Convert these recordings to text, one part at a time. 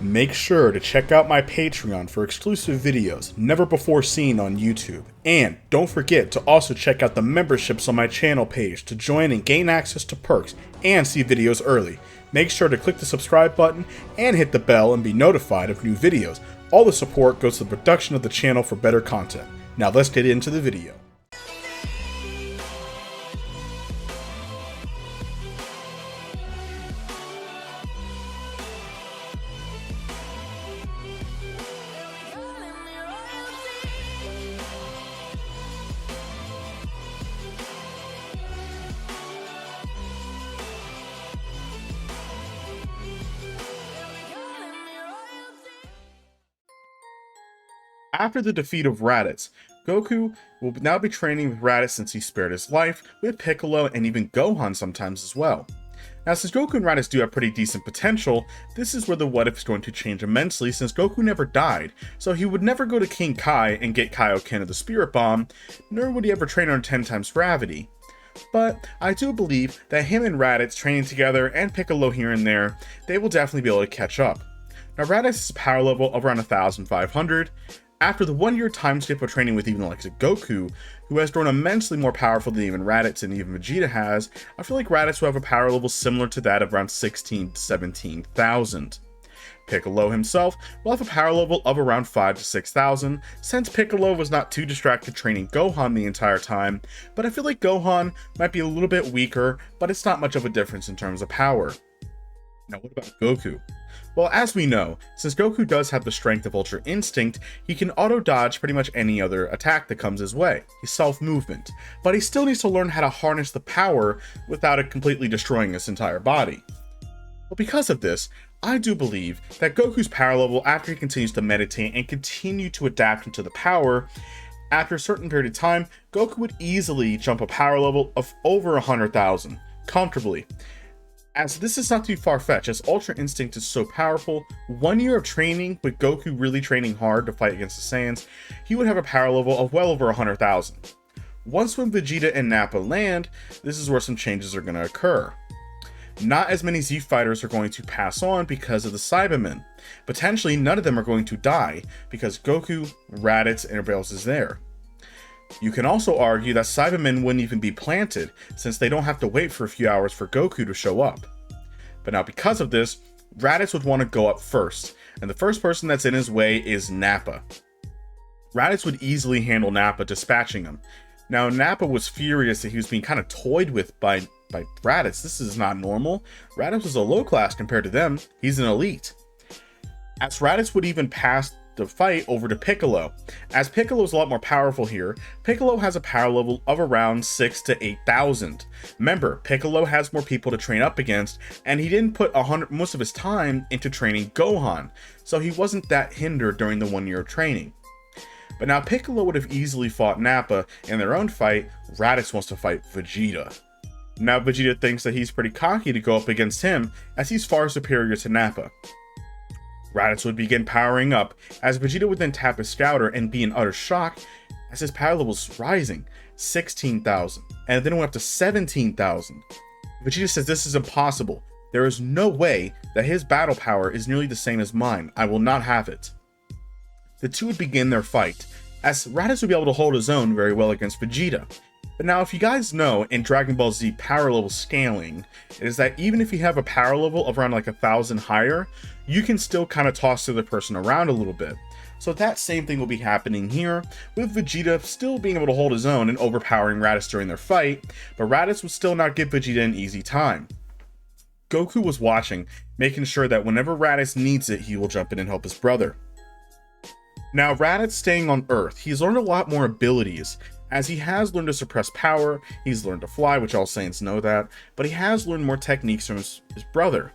Make sure to check out my Patreon for exclusive videos never before seen on YouTube. And don't forget to also check out the memberships on my channel page to join and gain access to perks and see videos early. Make sure to click the subscribe button and hit the bell and be notified of new videos. All the support goes to the production of the channel for better content. Now let's get into the video. After the defeat of Raditz, Goku will now be training with Raditz since he spared his life, with Piccolo and even Gohan sometimes as well. Now since Goku and Raditz do have pretty decent potential, this is where the what if is going to change immensely since Goku never died, so he would never go to King Kai and get Kaioken of the Spirit Bomb, nor would he ever train on 10 times gravity. But I do believe that him and Raditz training together and Piccolo here and there, they will definitely be able to catch up. Now Raditz has a power level of around 1,500. After the 1 year time skip of training with even like Goku, who has grown immensely more powerful than even Raditz and even Vegeta has, I feel like Raditz will have a power level similar to that of around 16 to 17,000. Piccolo himself will have a power level of around 5 to 6,000, since Piccolo was not too distracted training Gohan the entire time, but I feel like Gohan might be a little bit weaker, but it's not much of a difference in terms of power. Now what about Goku? Well, as we know, since Goku does have the strength of Ultra Instinct, he can auto-dodge pretty much any other attack that comes his way. He's self-movement, but he still needs to learn how to harness the power without it completely destroying his entire body. But because of this, I do believe that Goku's power level, after he continues to meditate and continue to adapt into the power, after a certain period of time, Goku would easily jump a power level of over 100,000, comfortably. As this is not too far-fetched, as Ultra Instinct is so powerful, 1 year of training with Goku really training hard to fight against the Saiyans, he would have a power level of well over 100,000. Once when Vegeta and Nappa land, this is where some changes are going to occur. Not as many Z fighters are going to pass on because of the Cybermen. Potentially none of them are going to die because Goku, Raditz, and everybody else is there. You can also argue that Cybermen wouldn't even be planted, since they don't have to wait for a few hours for Goku to show up. But now because of this, Raditz would want to go up first, and the first person that's in his way is Nappa. Raditz would easily handle Nappa, dispatching him. Now Nappa was furious that he was being kind of toyed with by Raditz. This is not normal. Raditz was a low class compared to them. He's an elite. As Raditz would even pass the fight over to Piccolo. As Piccolo is a lot more powerful here, Piccolo has a power level of around 6 to 8,000. Remember, Piccolo has more people to train up against, and he didn't put most of his time into training Gohan, so he wasn't that hindered during the 1 year of training. But now Piccolo would have easily fought Nappa in their own fight. Raditz wants to fight Vegeta. Now Vegeta thinks that he's pretty cocky to go up against him, as he's far superior to Nappa. Raditz would begin powering up, as Vegeta would then tap his scouter and be in utter shock as his power level was rising, 16,000, and then it went up to 17,000. Vegeta says this is impossible. There is no way that his battle power is nearly the same as mine. I will not have it. The two would begin their fight, as Raditz would be able to hold his own very well against Vegeta. But now if you guys know in Dragon Ball Z power level scaling, is that even if you have a power level of around like 1,000 higher, you can still kind of toss the other person around a little bit. So that same thing will be happening here, with Vegeta still being able to hold his own and overpowering Raditz during their fight, but Raditz would still not give Vegeta an easy time. Goku was watching, making sure that whenever Raditz needs it, he will jump in and help his brother. Now Raditz staying on Earth, he's learned a lot more abilities, as he has learned to suppress power, he's learned to fly, which all Saiyans know that, but he has learned more techniques from his brother.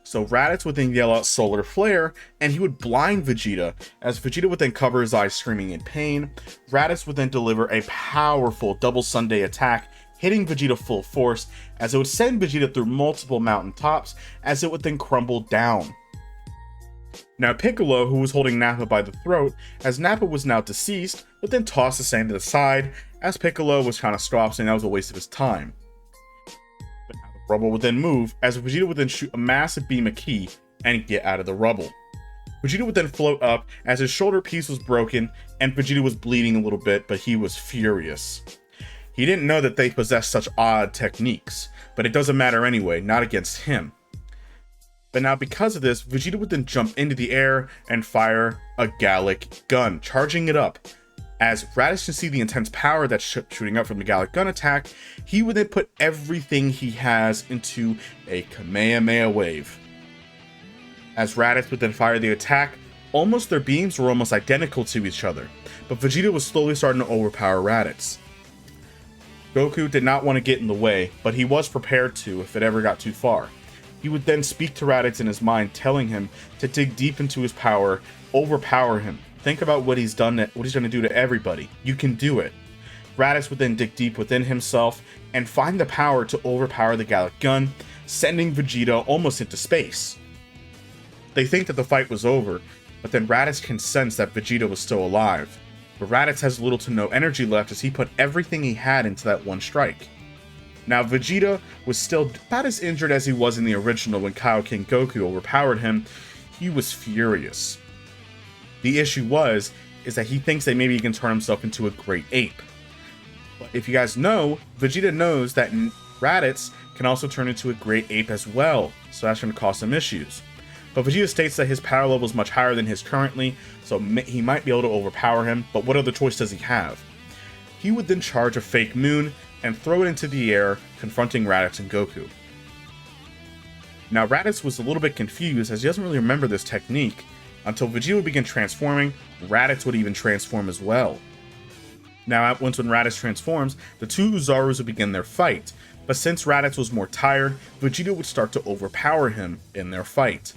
So Raditz would then yell out Solar Flare, and he would blind Vegeta, as Vegeta would then cover his eyes screaming in pain. Raditz would then deliver a powerful double Sunday attack, hitting Vegeta full force, as it would send Vegeta through multiple mountain tops, as it would then crumble down. Now Piccolo, who was holding Nappa by the throat, as Nappa was now deceased, would then toss the sand to the side, as Piccolo was kind of scoffed saying that was a waste of his time. But now the rubble would then move, as Vegeta would then shoot a massive beam of ki and get out of the rubble. Vegeta would then float up as his shoulder piece was broken and Vegeta was bleeding a little bit, but he was furious. He didn't know that they possessed such odd techniques, but it doesn't matter anyway, not against him. But now because of this, Vegeta would then jump into the air and fire a Gallic gun, charging it up. As Raditz can see the intense power that's shooting up from the Gallic gun attack, he would then put everything he has into a Kamehameha wave. As Raditz would then fire the attack, almost their beams were almost identical to each other, but Vegeta was slowly starting to overpower Raditz. Goku did not want to get in the way, but he was prepared to if it ever got too far. He would then speak to Raditz in his mind, telling him to dig deep into his power, overpower him. Think about what he's done, what he's going to do to everybody. You can do it. Raditz would then dig deep within himself and find the power to overpower the Gallic gun, sending Vegeta almost into space. They think that the fight was over, but then Raditz can sense that Vegeta was still alive. But Raditz has little to no energy left as he put everything he had into that one strike. Now Vegeta was still about as injured as he was in the original when Kaioken Goku overpowered him. He was furious. The issue is that he thinks that maybe he can turn himself into a great ape. But if you guys know, Vegeta knows that Raditz can also turn into a great ape as well, so that's going to cause some issues. But Vegeta states that his power level is much higher than his currently, so he might be able to overpower him, but what other choice does he have? He would then charge a fake moon and throw it into the air, confronting Raditz and Goku. Now Raditz was a little bit confused as he doesn't really remember this technique. Until Vegeta would begin transforming, Raditz would even transform as well. Now when Raditz transforms, the two Uzarus would begin their fight, but since Raditz was more tired, Vegeta would start to overpower him in their fight.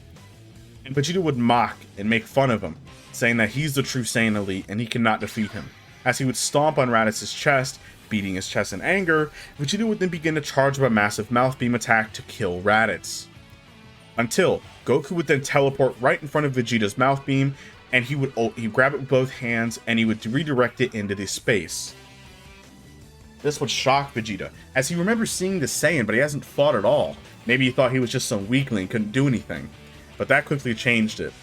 And Vegeta would mock and make fun of him, saying that he's the true Saiyan elite and he cannot defeat him. As he would stomp on Raditz's chest, beating his chest in anger, Vegeta would then begin to charge up a massive mouth beam attack to kill Raditz. Until Goku would then teleport right in front of Vegeta's mouth beam, and he'd grab it with both hands and he would redirect it into this space. This would shock Vegeta, as he remembers seeing the Saiyan, but he hasn't fought at all. Maybe he thought he was just some weakling, couldn't do anything. But that quickly changed it.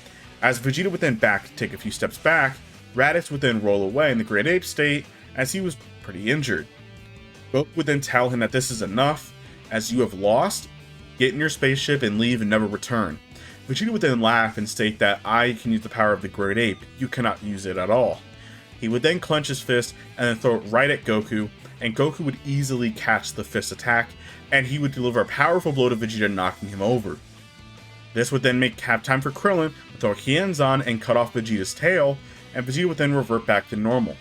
As Vegeta would then take a few steps back, Raditz would then roll away in the Great Ape state, as he was pretty injured. Goku would then tell him that this is enough, as you have lost, get in your spaceship and leave and never return. Vegeta would then laugh and state that I can use the power of the Great Ape, you cannot use it at all. He would then clench his fist and then throw it right at Goku, and Goku would easily catch the fist attack, and he would deliver a powerful blow to Vegeta, knocking him over. This would then have time for Krillin to throw Hyenzan and cut off Vegeta's tail, and Vegeta would then revert back to normal.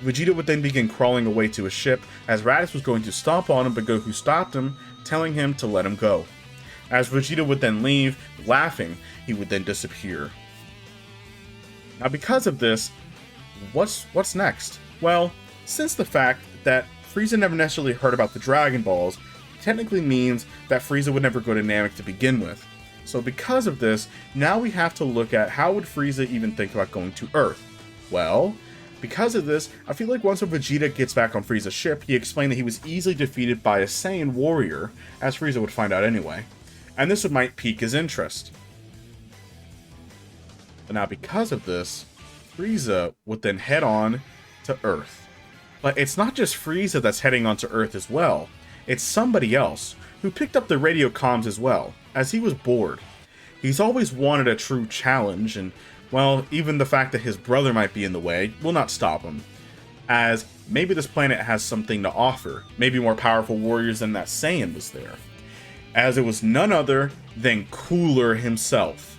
Vegeta would then begin crawling away to his ship, as Raditz was going to stomp on him, but Goku stopped him, telling him to let him go. As Vegeta would then leave, laughing, he would then disappear. Now because of this, what's next? Well, since the fact that Frieza never necessarily heard about the Dragon Balls, technically means that Frieza would never go to Namek to begin with. So because of this, now we have to look at how would Frieza even think about going to Earth? Well, because of this, I feel like once Vegeta gets back on Frieza's ship, he explained that he was easily defeated by a Saiyan warrior, as Frieza would find out anyway. And this might pique his interest. But now because of this, Frieza would then head on to Earth. But it's not just Frieza that's heading onto Earth as well. It's somebody else, who picked up the radio comms as well, as he was bored. He's always wanted a true challenge, and well, even the fact that his brother might be in the way will not stop him, as maybe this planet has something to offer, maybe more powerful warriors than that Saiyan was there, as it was none other than Cooler himself.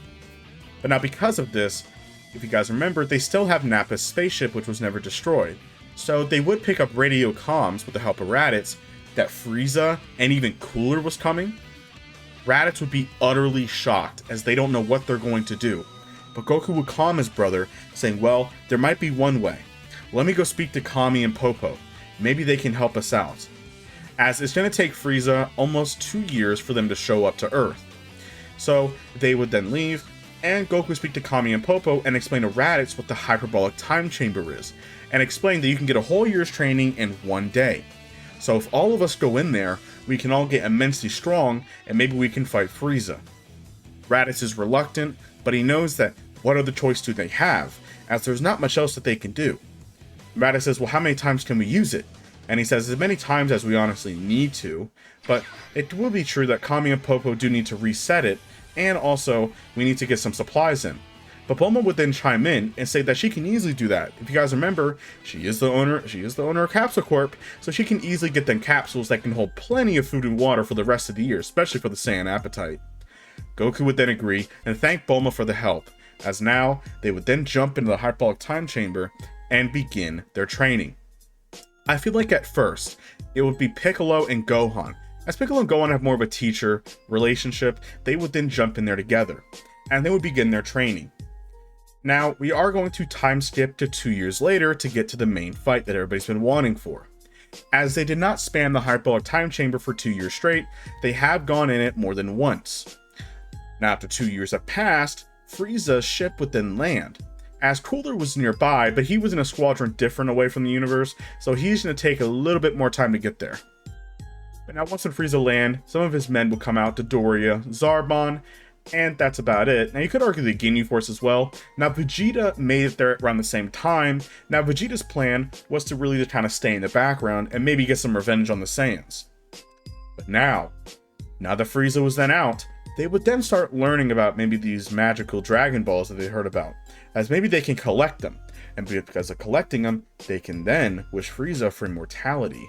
But now because of this, if you guys remember, they still have Nappa's spaceship, which was never destroyed, so they would pick up radio comms with the help of Raditz that Frieza and even Cooler was coming. Raditz would be utterly shocked, as they don't know what they're going to do. But Goku would calm his brother, saying, well, there might be one way. Let me go speak to Kami and Popo. Maybe they can help us out. As it's going to take Frieza almost 2 years for them to show up to Earth. So they would then leave, and Goku would speak to Kami and Popo and explain to Raditz what the hyperbolic time chamber is, and explain that you can get a whole year's training in 1 day. So if all of us go in there, we can all get immensely strong, and maybe we can fight Frieza. Raditz is reluctant, but he knows that what other choice do they have, as there's not much else that they can do. Raditz says, well, how many times can we use it? And he says, as many times as we honestly need to, but it will be true that Kami and Popo do need to reset it, and also, we need to get some supplies in. But Bulma would then chime in and say that she can easily do that. If you guys remember, she is the owner of Capsule Corp, so she can easily get them capsules that can hold plenty of food and water for the rest of the year, especially for the Saiyan appetite. Goku would then agree and thank Bulma for the help, as now they would then jump into the hyperbolic time chamber and begin their training. I feel like at first, it would be Piccolo and Gohan. As Piccolo and Gohan have more of a teacher relationship, they would then jump in there together, and they would begin their training. Now, we are going to time skip to 2 years later to get to the main fight that everybody's been wanting for. As they did not span the hyperbolic time chamber for 2 years straight, they have gone in it more than once. Now, after 2 years have passed, Frieza's ship would then land. As Cooler was nearby, but he was in a squadron different away from the universe, so he's going to take a little bit more time to get there. But now once in Frieza land, some of his men will come out, Dodoria, Zarbon, and that's about it. Now you could argue the Ginyu Force as well. Now Vegeta made it there around the same time. Now Vegeta's plan was to really just kind of stay in the background and maybe get some revenge on the Saiyans. But now that Frieza was then out, they would then start learning about maybe these magical Dragon Balls that they heard about, as maybe they can collect them, and because of collecting them, they can then wish Frieza for immortality.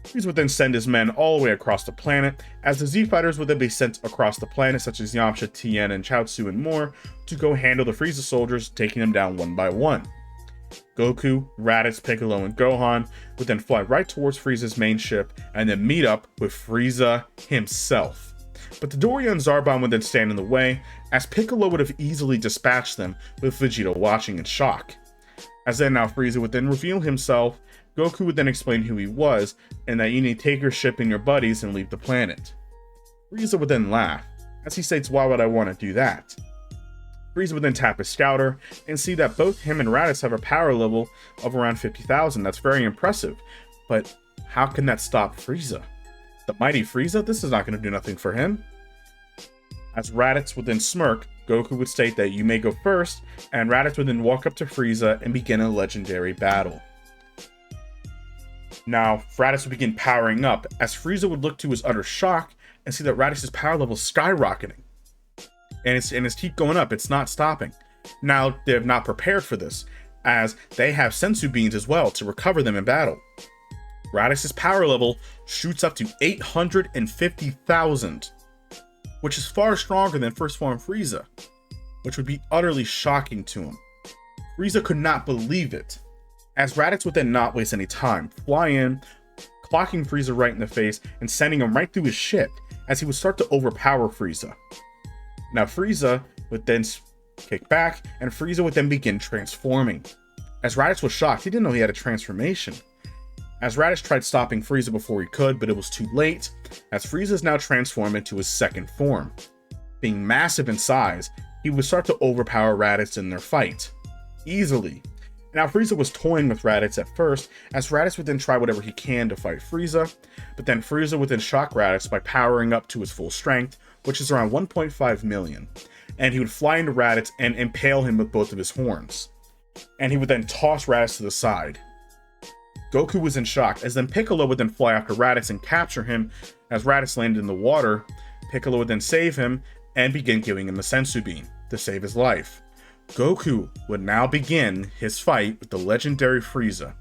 Frieza would then send his men all the way across the planet, as the Z-Fighters would then be sent across the planet, such as Yamcha, Tien, and Chaozu and more, to go handle the Frieza soldiers, taking them down one by one. Goku, Raditz, Piccolo, and Gohan would then fly right towards Frieza's main ship, and then meet up with Frieza himself. But Dodoria and Zarbon would then stand in the way, as Piccolo would have easily dispatched them, with Vegeta watching in shock. As then now Frieza would then reveal himself, Goku would then explain who he was, and that you need to take your ship and your buddies and leave the planet. Frieza would then laugh, as he states, why would I want to do that? Frieza would then tap his scouter, and see that both him and Raditz have a power level of around 50,000, that's very impressive, but how can that stop Frieza? The mighty Frieza? This is not going to do nothing for him. As Raditz would then smirk, Goku would state that you may go first, and Raditz would then walk up to Frieza and begin a legendary battle. Now, Raditz would begin powering up, as Frieza would look to his utter shock and see that Raditz's power level is skyrocketing. And it's keep going up, it's not stopping. Now, they have not prepared for this, as they have sensu beans as well to recover them in battle. Raditz's power level shoots up to 850,000, which is far stronger than First Form Frieza, which would be utterly shocking to him. Frieza could not believe it, as Raditz would then not waste any time, fly in, clocking Frieza right in the face, and sending him right through his ship, as he would start to overpower Frieza. Now Frieza would then kick back, and Frieza would then begin transforming. As Raditz was shocked, he didn't know he had a transformation. As Raditz tried stopping Frieza before he could, but it was too late, as Frieza is now transformed into his second form. Being massive in size, he would start to overpower Raditz in their fight, easily. Now Frieza was toying with Raditz at first, as Raditz would then try whatever he can to fight Frieza, but then Frieza would then shock Raditz by powering up to his full strength, which is around 1.5 million, and he would fly into Raditz and impale him with both of his horns. And he would then toss Raditz to the side. Goku was in shock, as then Piccolo would then fly after Raditz and capture him. As Raditz landed in the water, Piccolo would then save him and begin giving him a sensu bean to save his life. Goku would now begin his fight with the legendary Frieza.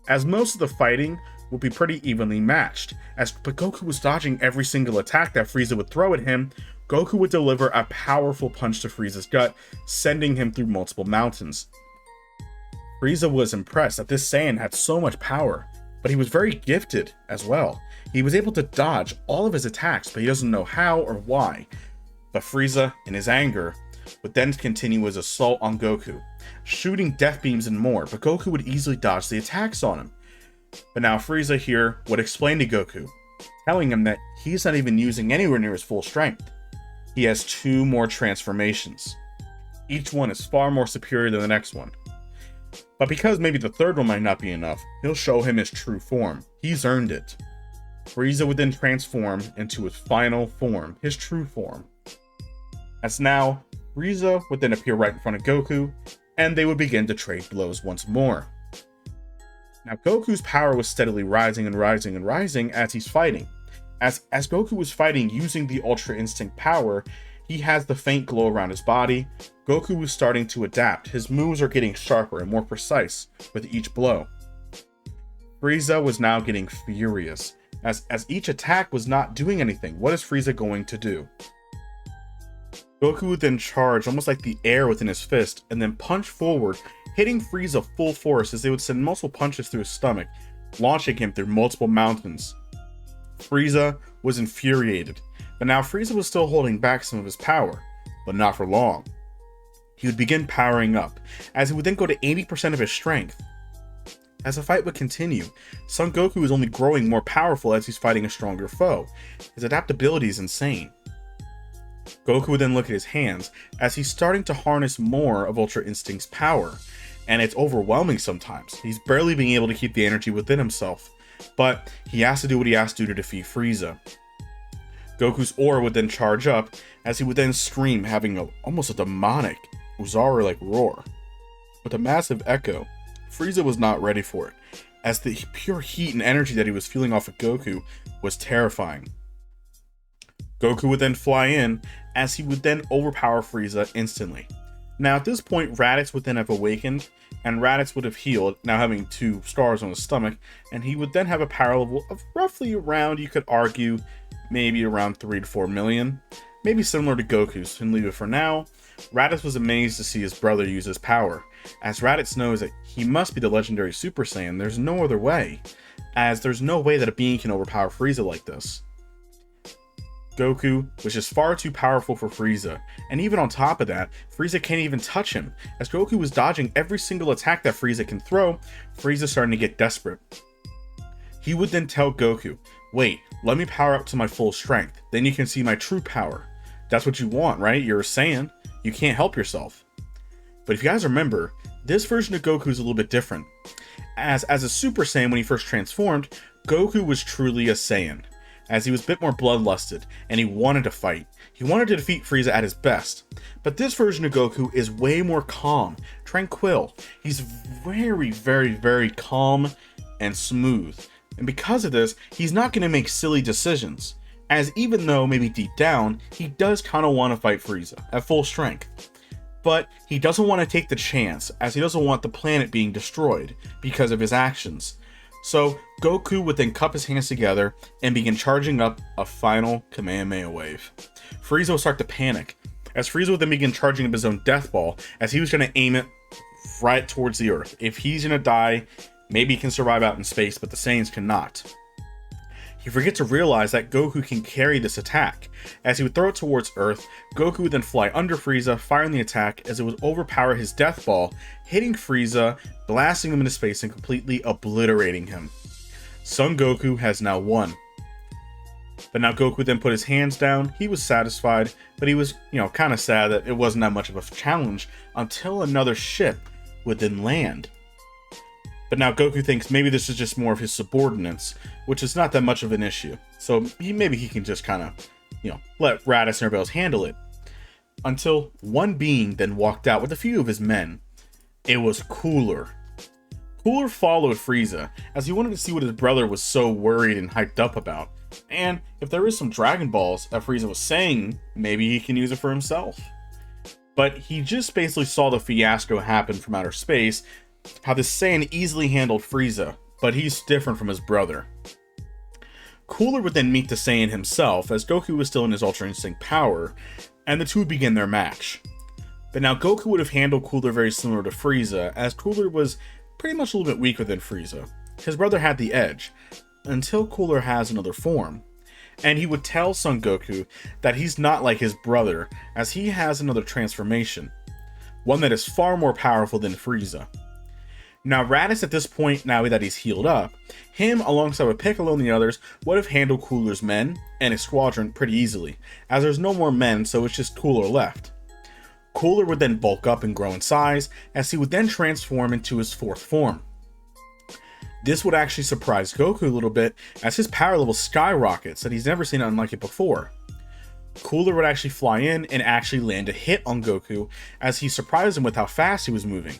As most of the fighting would be pretty evenly matched, but Goku was dodging every single attack that Frieza would throw at him. Goku would deliver a powerful punch to Frieza's gut, sending him through multiple mountains. Frieza was impressed that this Saiyan had so much power, but he was very gifted as well. He was able to dodge all of his attacks, but he doesn't know how or why. But Frieza, in his anger, would then continue his assault on Goku, shooting death beams and more, but Goku would easily dodge the attacks on him. But now Frieza here would explain to Goku, telling him that he's not even using anywhere near his full strength. He has 2 more transformations. Each one is far more superior than the next one. But because maybe the third one might not be enough, he'll show him his true form. He's earned it. Frieza would then transform into his final form, his true form. As now, Frieza would then appear right in front of Goku, and they would begin to trade blows once more. Now, Goku's power was steadily rising and rising and rising as he's fighting. As Goku was fighting using the Ultra Instinct power, he has the faint glow around his body. Goku was starting to adapt. His moves are getting sharper and more precise with each blow. Frieza was now getting furious, as each attack was not doing anything. What is Frieza going to do? Goku would then charge almost like the air within his fist, and then punch forward, hitting Frieza full force as they would send multiple punches through his stomach, launching him through multiple mountains. Frieza was infuriated, but now Frieza was still holding back some of his power, but not for long. He would begin powering up, as he would then go to 80% of his strength. As the fight would continue, Son Goku is only growing more powerful as he's fighting a stronger foe. His adaptability is insane. Goku would then look at his hands, as he's starting to harness more of Ultra Instinct's power, and it's overwhelming sometimes. He's barely being able to keep the energy within himself, but he has to do what he has to do to defeat Frieza. Goku's aura would then charge up, as he would then scream, having almost a demonic, Uzaru-like roar. With a massive echo, Frieza was not ready for it, as the pure heat and energy that he was feeling off of Goku was terrifying. Goku would then fly in, as he would then overpower Frieza instantly. Now at this point, Raditz would then have awakened, and Raditz would have healed, now having 2 scars on his stomach, and he would then have a power level of roughly around, you could argue, maybe around 3 to 4 million. Maybe similar to Goku's, and leave it for now. Raditz was amazed to see his brother use his power, as Raditz knows that he must be the legendary Super Saiyan. There's no other way, as there's no way that a being can overpower Frieza like this. Goku was just far too powerful for Frieza, and even on top of that, Frieza can't even touch him. As Goku was dodging every single attack that Frieza can throw, Frieza's starting to get desperate. He would then tell Goku, "Wait, let me power up to my full strength, then you can see my true power. That's what you want, right? You're a Saiyan, you can't help yourself." But if you guys remember, this version of Goku is a little bit different. As a Super Saiyan when he first transformed, Goku was truly a Saiyan, as he was a bit more bloodlusted, and he wanted to fight. He wanted to defeat Frieza at his best. But this version of Goku is way more calm, tranquil. He's very, very, very calm and smooth. And because of this, he's not going to make silly decisions, as even though maybe deep down, he does kind of want to fight Frieza at full strength. But he doesn't want to take the chance, as he doesn't want the planet being destroyed because of his actions. So Goku would then cup his hands together and begin charging up a final Kamehameha wave. Frieza would start to panic, as Frieza would then begin charging up his own death ball, as he was going to aim it right towards the Earth. If he's going to die, maybe he can survive out in space, but the Saiyans cannot. He forgets to realize that Goku can carry this attack. As he would throw it towards Earth, Goku would then fly under Frieza, firing the attack as it would overpower his death ball, hitting Frieza, blasting him into space and completely obliterating him. Son Goku has now won. But now Goku then put his hands down. He was satisfied, but he was, kind of sad that it wasn't that much of a challenge until another ship would then land. But now Goku thinks maybe this is just more of his subordinates, which is not that much of an issue. So maybe he can just kind of, let Raditz and everybody else handle it. Until one being then walked out with a few of his men. It was Cooler. Cooler followed Frieza, as he wanted to see what his brother was so worried and hyped up about. And if there is some Dragon Balls that Frieza was saying, maybe he can use it for himself. But he just basically saw the fiasco happen from outer space, how this Saiyan easily handled Frieza, but he's different from his brother. Cooler would then meet the Saiyan himself, as Goku was still in his Ultra Instinct power, and the two would begin their match. But now Goku would have handled Cooler very similar to Frieza, as Cooler was pretty much a little bit weaker than Frieza. His brother had the edge, until Cooler has another form. And he would tell Son Goku that he's not like his brother, as he has another transformation, one that is far more powerful than Frieza. Now Raditz at this point, now that he's healed up, him alongside with Piccolo and the others would have handled Cooler's men and his squadron pretty easily, as there's no more men, so it's just Cooler left. Cooler would then bulk up and grow in size, as he would then transform into his fourth form. This would actually surprise Goku a little bit, as his power level skyrockets that he's never seen anything like it before. Cooler would actually fly in and actually land a hit on Goku as he surprised him with how fast he was moving.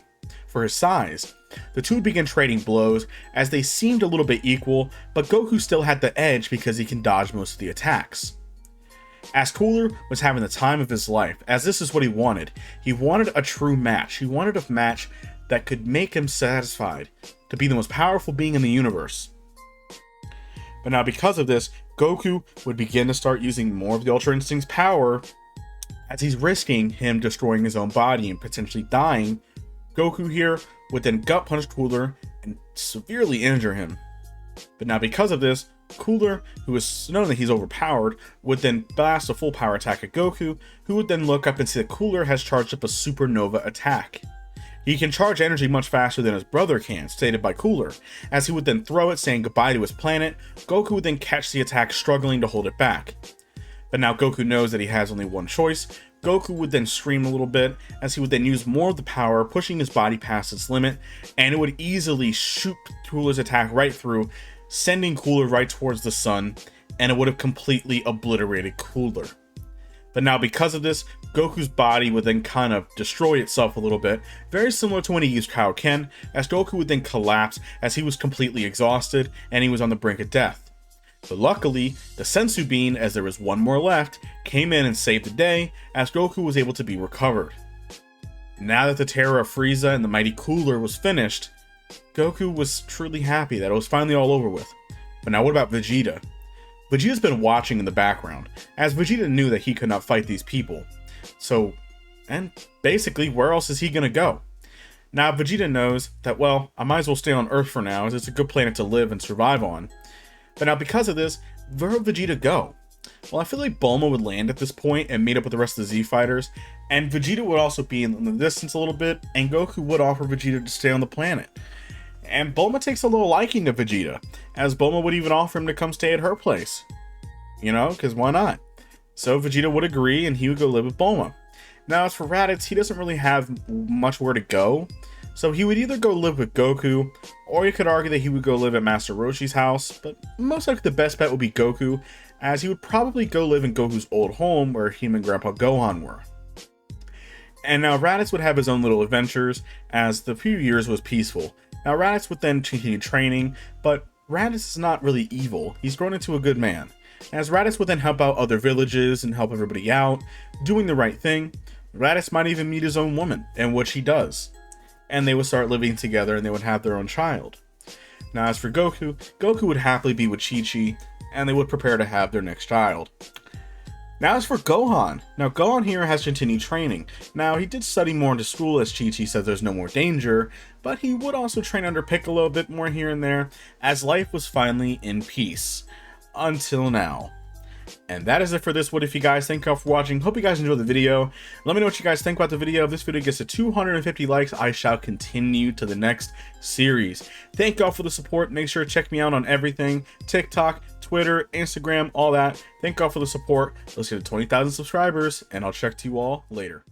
For his size, the two would begin trading blows as they seemed a little bit equal, but Goku still had the edge because he can dodge most of the attacks. As Cooler was having the time of his life, as this is what he wanted. He wanted a true match. He wanted a match that could make him satisfied to be the most powerful being in the universe. But now because of this, Goku would begin to start using more of the Ultra Instinct's power as he's risking him destroying his own body and potentially dying. Goku here would then gut punch Cooler and severely injure him. But now because of this, Cooler, who is known that he's overpowered, would then blast a full power attack at Goku, who would then look up and see that Cooler has charged up a supernova attack. He can charge energy much faster than his brother can, stated by Cooler, as he would then throw it, saying goodbye to his planet. Goku would then catch the attack, struggling to hold it back. But now Goku knows that he has only one choice. Goku would then scream a little bit, as he would then use more of the power, pushing his body past its limit, and it would easily shoot Cooler's attack right through, sending Cooler right towards the sun, and it would have completely obliterated Cooler. But now because of this, Goku's body would then kind of destroy itself a little bit, very similar to when he used Kaioken, as Goku would then collapse as he was completely exhausted and he was on the brink of death. But luckily, the Sensu Bean, as there was one more left, came in and saved the day, as Goku was able to be recovered. Now that the terror of Frieza and the mighty Cooler was finished, Goku was truly happy that it was finally all over with. But now what about Vegeta? Vegeta's been watching in the background, as Vegeta knew that he could not fight these people. So, and basically, where else is he gonna go? Now, Vegeta knows that, well, I might as well stay on Earth for now, as it's a good planet to live and survive on. But now, because of this, where would Vegeta go? Well, I feel like Bulma would land at this point and meet up with the rest of the Z Fighters, and Vegeta would also be in the distance a little bit, and Goku would offer Vegeta to stay on the planet. And Bulma takes a little liking to Vegeta, as Bulma would even offer him to come stay at her place. You know, because why not? So Vegeta would agree, and he would go live with Bulma. Now, as for Raditz, he doesn't really have much where to go, so he would either go live with Goku, or you could argue that he would go live at Master Roshi's house, but most likely the best bet would be Goku, as he would probably go live in Goku's old home where him and Grandpa Gohan were. And now Raditz would have his own little adventures, as the few years was peaceful. Now Raditz would then continue training, but Raditz is not really evil. He's grown into a good man. As Raditz would then help out other villages and help everybody out, doing the right thing, Raditz might even meet his own woman, and which he does. And they would start living together and they would have their own child. Now as for Goku, Goku would happily be with Chi-Chi, and they would prepare to have their next child. Now as for Gohan, now Gohan here has continued training. Now he did study more into school, as Chi-Chi says there's no more danger, but he would also train under Piccolo a bit more here and there, as life was finally in peace. Until now. And that is it for this What If you guys. Thank you all for watching. Hope you guys enjoyed the video. Let me know what you guys think about the video. If this video gets to 250 likes, I shall continue to the next series. Thank you all for the support. Make sure to check me out on everything. TikTok, Twitter, Instagram, all that. Thank you all for the support. Let's get to 20,000 subscribers, and I'll check to you all later.